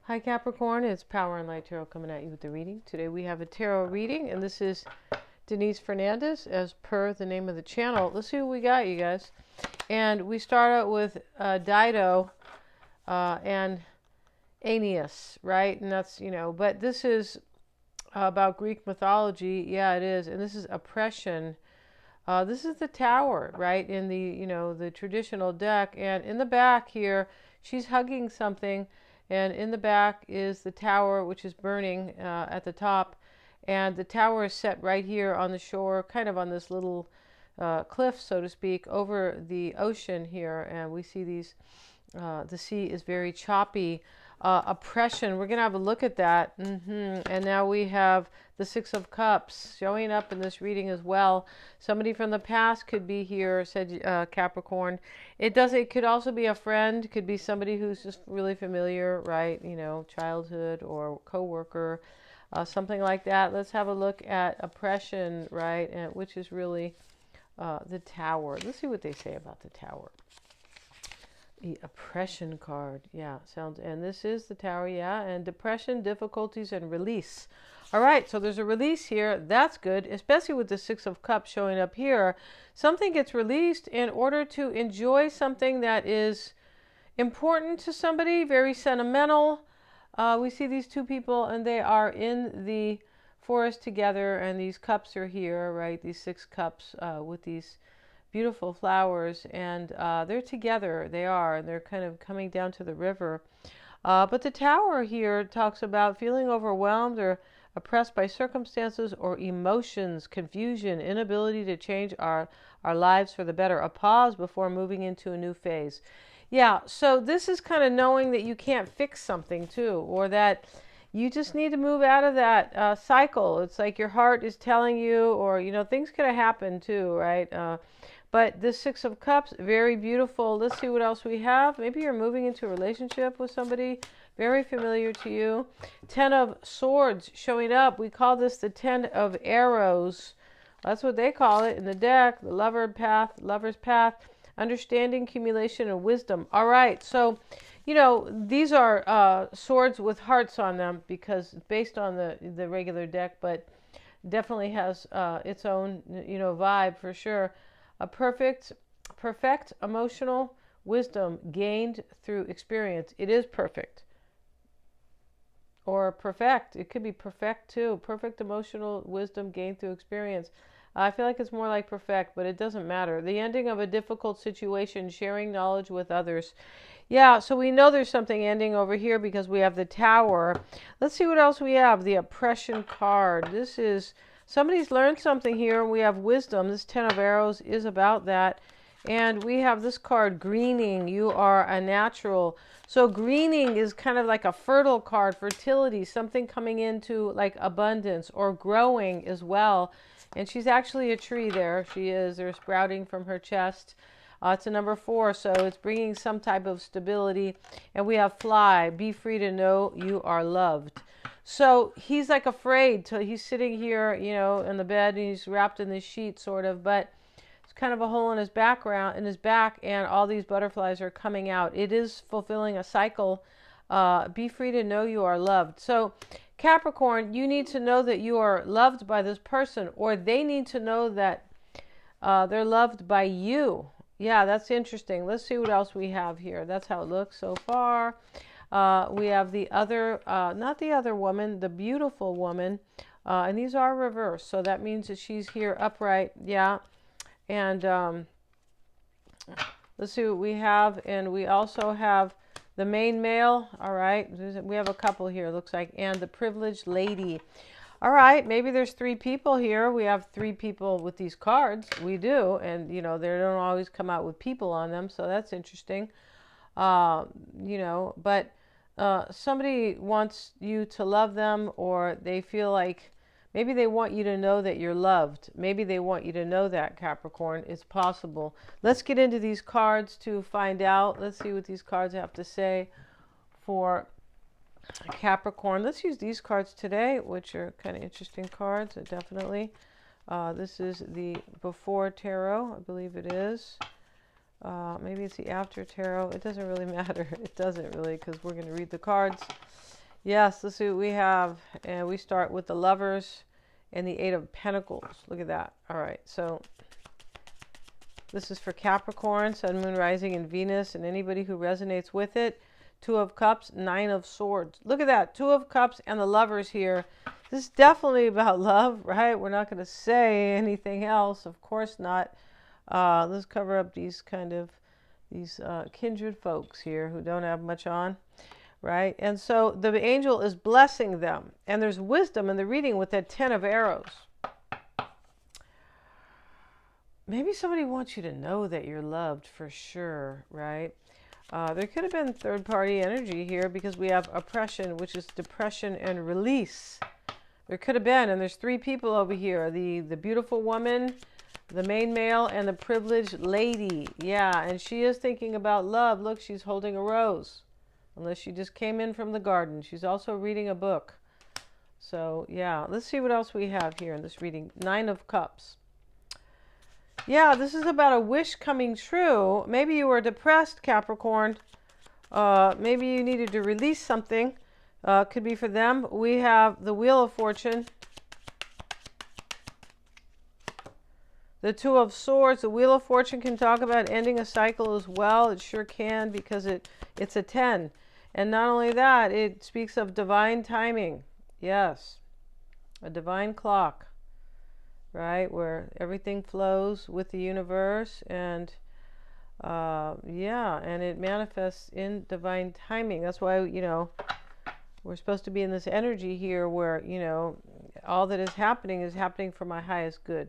Hi Capricorn, it's Power and Light Tarot coming at you with the reading. Today we have a tarot reading, and this is Denise Fernandez as per the name of the channel. Let's see what we got, you guys. And we start out with Dido and Aeneas, right? And that's, but this is about Greek mythology. Yeah, it is. And this is oppression. This is the tower, right? In the, the traditional deck. And in the back here, she's hugging something. And in the back is the tower, which is burning at the top. And the tower is set right here on the shore, kind of on this little cliff, so to speak, over the ocean here. And we see these, the sea is very choppy. Oppression, we're going to have a look at that. And now we have the Six of Cups showing up in this reading as well. Somebody from the past could be here, said Capricorn. It could also be a friend, could be somebody who's just really familiar, right? Childhood or coworker, something like that. Let's have a look at oppression, right? And which is really the tower. Let's see what they say about the tower. The oppression card, yeah, sounds, and this is the tower, yeah, and depression, difficulties, and release. All right, so there's a release here. That's good, especially with the Six of Cups showing up here. Something gets released in order to enjoy something that is important to somebody, very sentimental. We see these two people, and they are in the forest together, and these cups are here, right? These 6 cups with these beautiful flowers, and they're together. They are, and they're kind of coming down to the river. But the tower here talks about feeling overwhelmed or oppressed by circumstances or emotions, confusion, inability to change our lives for the better, a pause before moving into a new phase. Yeah, so this is kind of knowing that you can't fix something too, or that you just need to move out of that cycle. It's like your heart is telling you, or, things could have happened too, right? But this Six of Cups, very beautiful. Let's see what else we have. Maybe you're moving into a relationship with somebody very familiar to you. 10 of Swords showing up. We call this the 10 of Arrows. That's what they call it in the deck. The lover's path, understanding, accumulation, and wisdom. All right, so, these are swords with hearts on them because based on the regular deck, but definitely has its own, vibe for sure. A perfect emotional wisdom gained through experience. It is perfect. Or perfect. It could be perfect too. Perfect emotional wisdom gained through experience. I feel like it's more like perfect, but it doesn't matter. The ending of a difficult situation, sharing knowledge with others. Yeah, so we know there's something ending over here because we have the Tower. Let's see what else we have. The Oppression card. This is... Somebody's learned something here. We have wisdom. This 10 of Arrows is about that. And we have this card, greening. You are a natural. So greening is kind of like a fertile card, fertility, something coming into like abundance or growing as well. And she's actually a tree there. She is. They're sprouting from her chest. It's a number 4, so it's bringing some type of stability. And we have fly. Be free to know you are loved. So he's like afraid. He's sitting here, in the bed, and he's wrapped in this sheet, sort of. But it's kind of a hole in his back, and all these butterflies are coming out. It is fulfilling a cycle. Be free to know you are loved. So Capricorn, you need to know that you are loved by this person, or they need to know that they're loved by you. Yeah, that's interesting. Let's see what else we have here. That's how it looks so far. We have the other, not the other woman, the beautiful woman. And these are reversed. So that means that she's here upright. Yeah. And let's see what we have. And we also have the main male. All right. We have a couple here, looks like. And the privileged lady. All right, maybe there's 3 people here. We have 3 people with these cards. We do. And, they don't always come out with people on them. So that's interesting. But somebody wants you to love them, or they feel like maybe they want you to know that you're loved. Maybe they want you to know that, Capricorn. It's possible. Let's get into these cards to find out. Let's see what these cards have to say for Capricorn. Let's use these cards today, which are kind of interesting cards, definitely. This is the Before Tarot, I believe it is. Maybe it's the After Tarot. It doesn't really matter. It doesn't really, because we're going to read the cards. Yes, let's see what we have. And we start with the Lovers and the Eight of Pentacles. Look at that. All right, so this is for Capricorn, Sun, Moon, Rising, and Venus, and anybody who resonates with it. Two of Cups, Nine of Swords. Look at that. Two of Cups and the Lovers here. This is definitely about love, right? We're not going to say anything else. Of course not. Let's cover up these kindred folks here who don't have much on, right? And so the angel is blessing them. And there's wisdom in the reading with that 10 of arrows. Maybe somebody wants you to know that you're loved for sure, right? There could have been third-party energy here because we have oppression, which is depression and release. There could have been, and there's three people over here. The beautiful woman, the main male, and the privileged lady. Yeah, and she is thinking about love. Look, she's holding a rose. Unless she just came in from the garden. She's also reading a book. So, yeah, let's see what else we have here in this reading. Nine of Cups. Yeah, this is about a wish coming true. Maybe you were depressed, Capricorn. Maybe you needed to release something. Could be for them. We have the Wheel of Fortune. The Two of Swords. The Wheel of Fortune can talk about ending a cycle as well. It sure can because it's a 10. And not only that, it speaks of divine timing. Yes. A divine clock. Right, where everything flows with the universe, and yeah, and it manifests in divine timing. That's why, we're supposed to be in this energy here where, all that is happening for my highest good.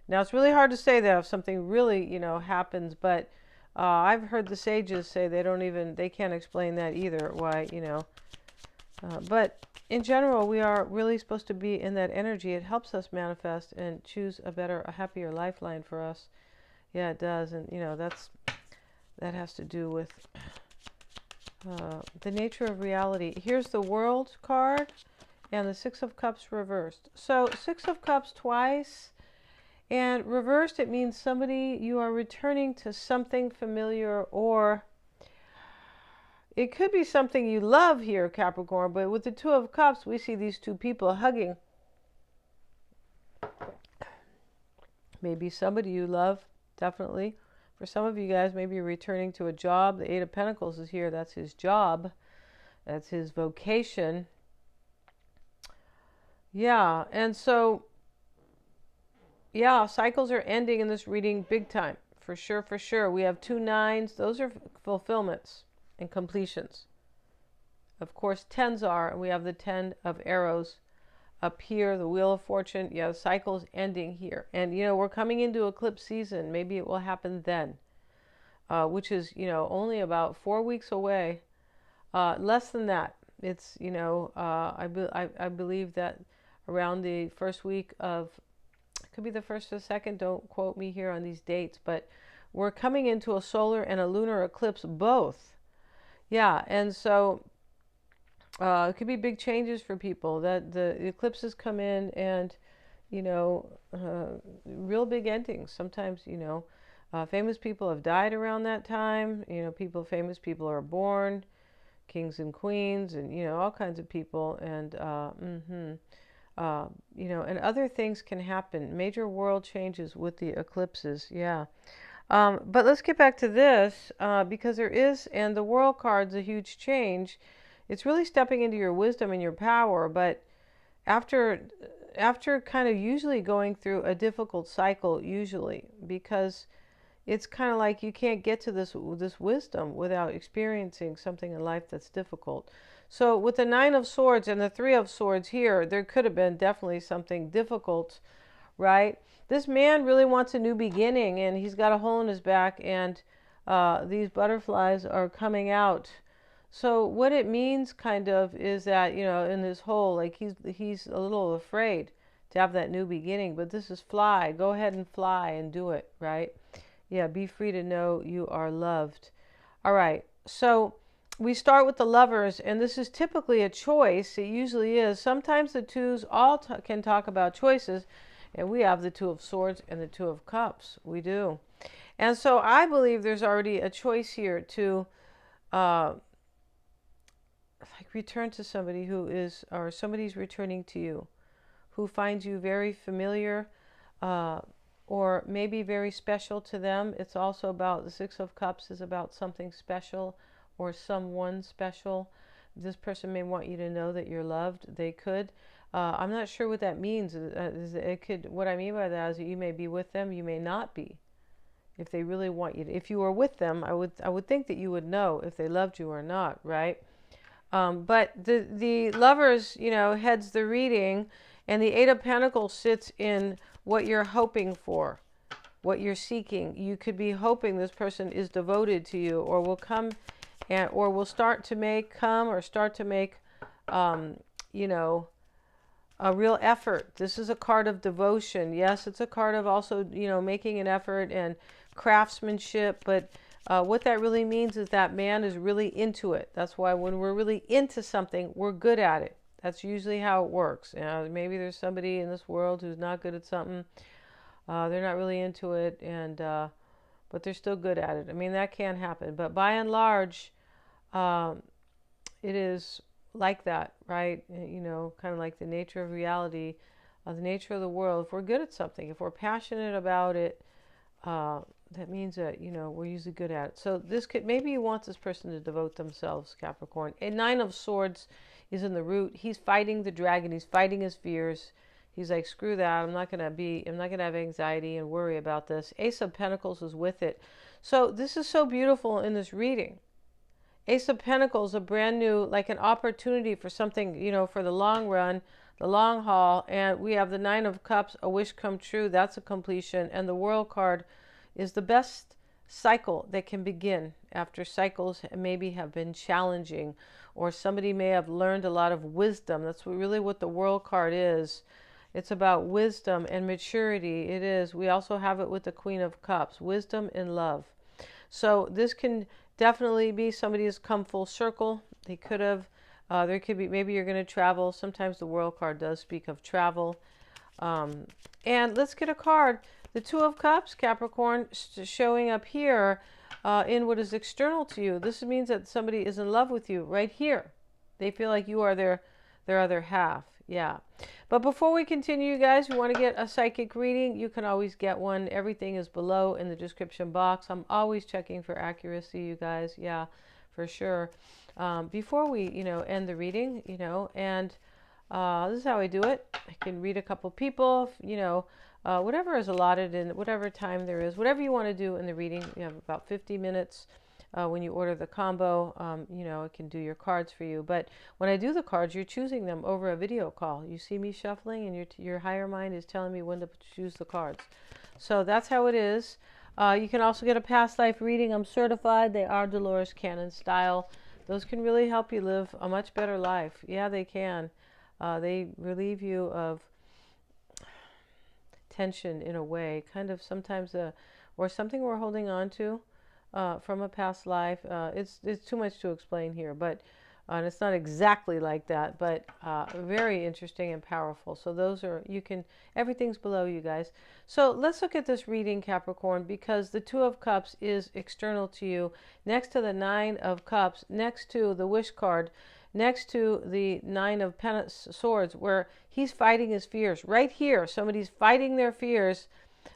Now, it's really hard to say that if something really, happens, but I've heard the sages say they can't explain that either, why, but in general, we are really supposed to be in that energy. It helps us manifest and choose a happier lifeline for us. Yeah, it does. And, that has to do with the nature of reality. Here's the World card and the Six of Cups reversed. So, Six of Cups twice. And reversed, it means you are returning to something familiar, or it could be something you love here, Capricorn, but with the Two of Cups, we see these two people hugging. Maybe somebody you love, definitely. For some of you guys, maybe you're returning to a job. The Eight of Pentacles is here. That's his job. That's his vocation. Yeah, and so, yeah, cycles are ending in this reading big time. For sure, for sure. We have 2 nines. Those are fulfillments and completions. Of course, 10s are, and we have the 10 of arrows up here, the Wheel of Fortune. Yeah, the cycle's ending here. And, we're coming into eclipse season. Maybe it will happen then, which is, only about 4 weeks away. Less than that. It's, I believe that around the first week of, it could be the first or second, don't quote me here on these dates, but we're coming into a solar and a lunar eclipse both. Yeah, and so it could be big changes for people that the eclipses come in, and real big endings. Sometimes famous people have died around that time. Famous people are born, kings and queens, and all kinds of people, and and other things can happen. Major world changes with the eclipses. Yeah. But let's get back to this, because there is, and the World card's a huge change. It's really stepping into your wisdom and your power, but after kind of usually going through a difficult cycle, usually, because it's kind of like you can't get to this wisdom without experiencing something in life that's difficult. So with the Nine of Swords and the Three of Swords here, there could have been definitely something difficult, right? This man really wants a new beginning, and he's got a hole in his back, and these butterflies are coming out. So what it means kind of is that, in this hole, like he's a little afraid to have that new beginning, but this is fly. Go ahead and fly and do it, right? Yeah, be free to know you are loved. All right, so we start with the Lovers, and this is typically a choice. It usually is. Sometimes the twos can talk about choices, and we have the Two of Swords and the Two of Cups. We do. And so I believe there's already a choice here to, return to somebody who is, or somebody's returning to you, who finds you very familiar, or maybe very special to them. It's also about, the Six of Cups is about something special or someone special. This person may want you to know that you're loved. They could. I'm not sure what that means. It could. What I mean by that is that you may be with them, you may not be. If they really want you to, if you were with them, I would think that you would know if they loved you or not, right? But the Lovers, heads the reading, and the Eight of Pentacles sits in what you're hoping for, what you're seeking. You could be hoping this person is devoted to you, or will come, or will start to make a real effort. This is a card of devotion. Yes, it's a card of also, making an effort and craftsmanship, but what that really means is that man is really into it. That's why when we're really into something, we're good at it. That's usually how it works. Maybe there's somebody in this world who's not good at something. They're not really into it, but they're still good at it. I mean, that can happen. But by and large, it is like that, right? Kind of like the nature of reality, the nature of the world. If we're good at something, if we're passionate about it, that means that, we're usually good at it. So maybe you want this person to devote themselves, Capricorn. A Nine of Swords is in the root. He's fighting the dragon. He's fighting his fears. He's like, screw that. I'm not going to have anxiety and worry about this. Ace of Pentacles is with it. So this is so beautiful in this reading. Ace of Pentacles, a brand new, like an opportunity for something, for the long run, the long haul. And we have the Nine of Cups, a wish come true. That's a completion. And the World card is the best cycle that can begin after cycles maybe have been challenging, or somebody may have learned a lot of wisdom. That's really what the World card is. It's about wisdom and maturity. It is. We also have it with the Queen of Cups, wisdom and love. So this can definitely be somebody who's come full circle. They could have, there could be, maybe you're going to travel. Sometimes the World card does speak of travel. And let's get a card. The Two of Cups, Capricorn, showing up here in what is external to you. This means that somebody is in love with you right here. They feel like you are their other half. Yeah. But before we continue, you guys, you want to get a psychic reading, you can always get one. Everything is below in the description box. I'm always checking for accuracy, you guys. Yeah, for sure. Before we, end the reading, and this is how I do it. I can read a couple people, whatever is allotted in whatever time there is, whatever you want to do in the reading. You have about 50 minutes. When you order the combo, I can do your cards for you. But when I do the cards, you're choosing them over a video call. You see me shuffling, and your higher mind is telling me when to choose the cards. So that's how it is. You can also get a past life reading. I'm certified. They are Dolores Cannon style. Those can really help you live a much better life. Yeah, they can. They relieve you of tension in a way, kind of sometimes, or something we're holding on to. From a past life. It's too much to explain here, but and it's not exactly like that, but very interesting and powerful. So those are, everything's below, you guys. So let's look at this reading, Capricorn, because the Two of Cups is external to you, next to the Nine of Cups, next to the Wish card, next to the Nine of Swords, where he's fighting his fears. Right here, somebody's fighting their fears.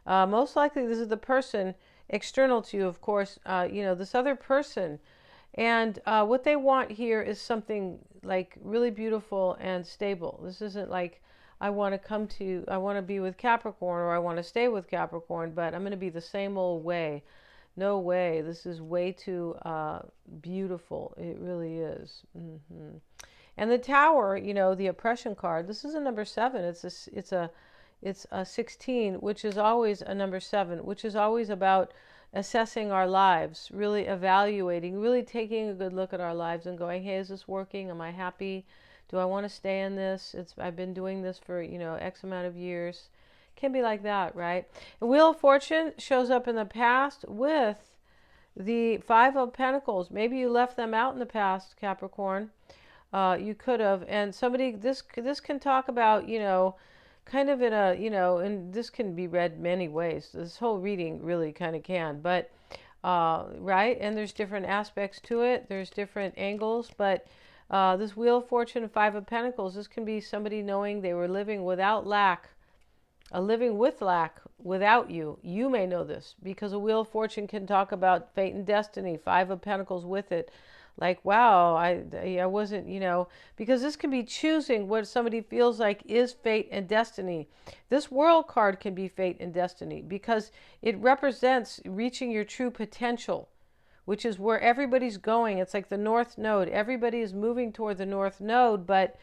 Most likely this is the person external to you, of course, this other person. And what they want here is something like really beautiful and stable. This isn't like, I want to be with Capricorn, or I want to stay with Capricorn, but I'm going to be the same old way. No way. This is way too beautiful. It really is. And the Tower, the oppression card, this is a number 7. It's a 16, which is always a number 7, which is always about assessing our lives, really evaluating, really taking a good look at our lives and going, hey, is this working? Am I happy? Do I want to stay in this? I've been doing this for, X amount of years. It can be like that, right? The Wheel of Fortune shows up in the past with the Five of Pentacles. Maybe you left them out in the past, Capricorn. You could have. And somebody, this can talk about, kind of in a, and this can be read many ways. This whole reading really kind of can, but, right? And there's different aspects to it. There's different angles, but This Wheel of Fortune and Five of Pentacles, this can be somebody knowing they were living without lack, living with lack without you. You may know this because a Wheel of Fortune can talk about fate and destiny, Five of Pentacles with it. Like, wow, I wasn't, because this can be choosing what somebody feels like is fate and destiny. This World card can be fate and destiny because it represents reaching your true potential, which is where everybody's going. It's like the North Node. Everybody is moving toward the North Node, but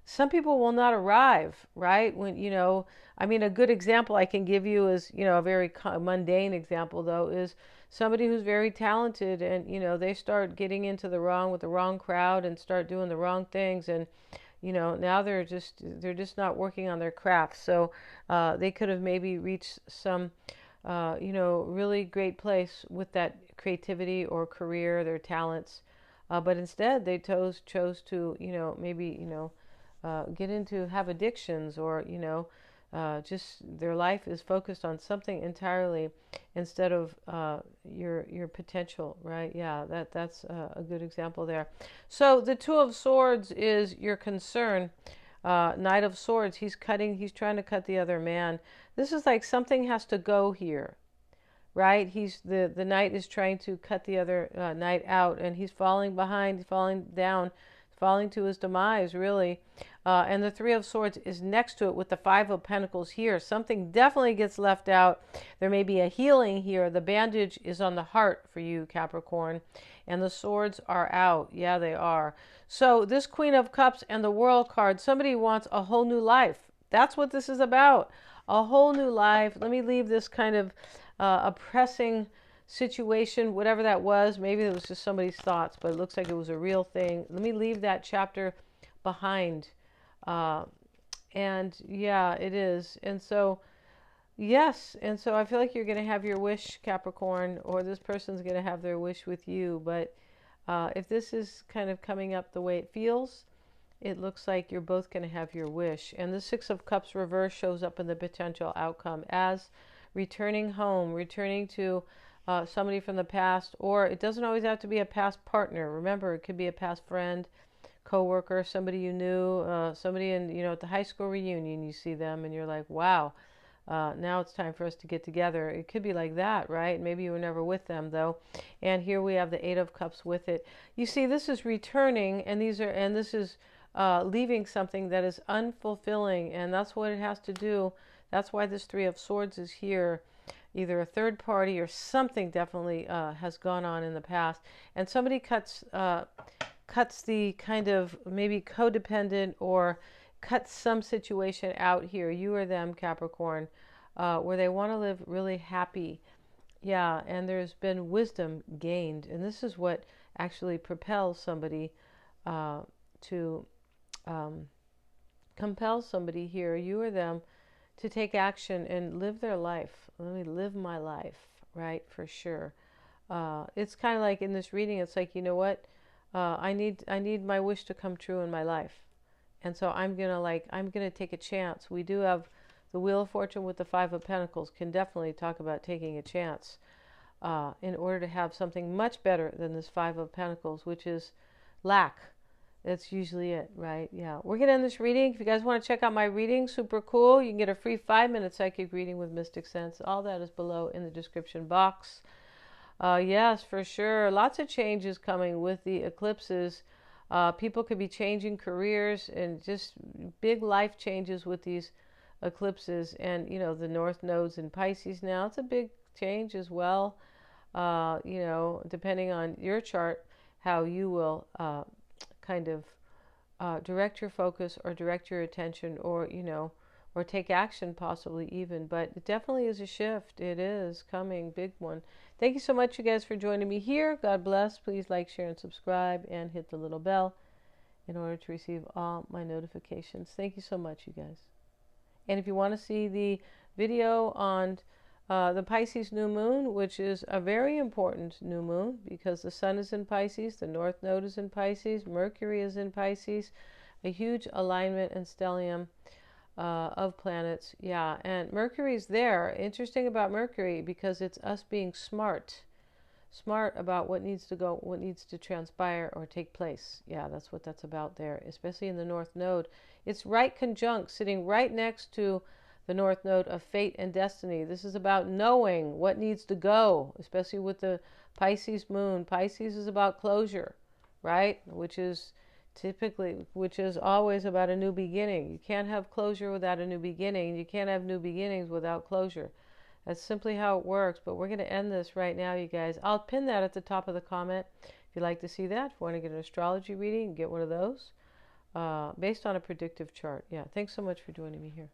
some people will not arrive, right? When, a good example I can give you is, a very mundane example though, is somebody who's very talented and, they start getting into with the wrong crowd and start doing the wrong things. And, now they're just not working on their craft. So, they could have maybe reached some, really great place with that creativity or career, their talents. But instead they chose to, maybe, have addictions or, just their life is focused on something entirely instead of your potential, right? Yeah, that's a good example there. So the Two of Swords is your concern. Knight of Swords, he's trying to cut the other man. This is like something has to go here, right? The knight is trying to cut the other knight out, and he's falling behind, he's falling down, falling to his demise, really. And the Three of Swords is next to it with the Five of Pentacles here. Something definitely gets left out. There may be a healing here. The bandage is on the heart for you, Capricorn. And the swords are out. Yeah, they are. So this Queen of Cups and the World card, somebody wants a whole new life. That's what this is about. A whole new life. Let me leave this kind of oppressing situation, whatever that was. Maybe it was just somebody's thoughts, but it looks like it was a real thing. Let me leave that chapter behind. And yeah, it is. And so, yes. And so I feel like you're going to have your wish, Capricorn, or this person's going to have their wish with you. But if this is kind of coming up the way it feels, it looks like you're both going to have your wish. And the Six of Cups reverse shows up in the potential outcome as returning home, returning to somebody from the past, or it doesn't always have to be a past partner. Remember, it could be a past friend, co-worker, somebody you knew, somebody in, at the high school reunion, you see them and you're like, wow, now it's time for us to get together. It could be like that, right? Maybe you were never with them though. And here we have the Eight of Cups with it. You see, this is returning, and this is leaving something that is unfulfilling, and that's what it has to do. That's why this Three of Swords is here. Either a third party or something definitely has gone on in the past, and somebody cuts the kind of maybe codependent or cuts some situation out here, you or them, Capricorn, where they want to live really happy. Yeah, and there's been wisdom gained, and this is what actually propels somebody to compel somebody here, you or them, to take action and live their life. Let me live my life, right? For sure. It's kind of like in this reading, it's like, you know what? I need my wish to come true in my life. And so I'm gonna take a chance. We do have the Wheel of Fortune with the Five of Pentacles can definitely talk about taking a chance in order to have something much better than this Five of Pentacles, which is lack. That's usually it, right? Yeah. We're going to end this reading. If you guys want to check out my reading, super cool. You can get a free 5-minute psychic reading with Mystic Sense. All that is below in the description box. Yes, for sure. Lots of changes coming with the eclipses. People could be changing careers and just big life changes with these eclipses. And, the North Node's in Pisces now. It's a big change as well. Depending on your chart, how you will kind of direct your focus or direct your attention, or or take action possibly even. But it definitely is a shift. It is coming, big one. Thank you so much, you guys, for joining me here. God bless. Please like, share, and subscribe, and hit the little bell in order to receive all my notifications. Thank you so much, you guys. And if you want to see the video on the Pisces new moon, which is a very important new moon because the sun is in Pisces, the North Node is in Pisces, Mercury is in Pisces, a huge alignment and stellium of planets. Yeah, and Mercury's there. Interesting about Mercury because it's us being smart. smart about what needs to go, what needs to transpire or take place. Yeah, that's what that's about there, especially in the North Node. It's right conjunct, sitting right next to the North Node of fate and destiny. This is about knowing what needs to go, especially with the Pisces moon. Pisces is about closure, right? Which is always about a new beginning. You can't have closure without a new beginning. You can't have new beginnings without closure. That's simply how it works. But we're going to end this right now, you guys. I'll pin that at the top of the comment if you'd like to see that. If you want to get an astrology reading, get one of those based on a predictive chart. Yeah, thanks so much for joining me here.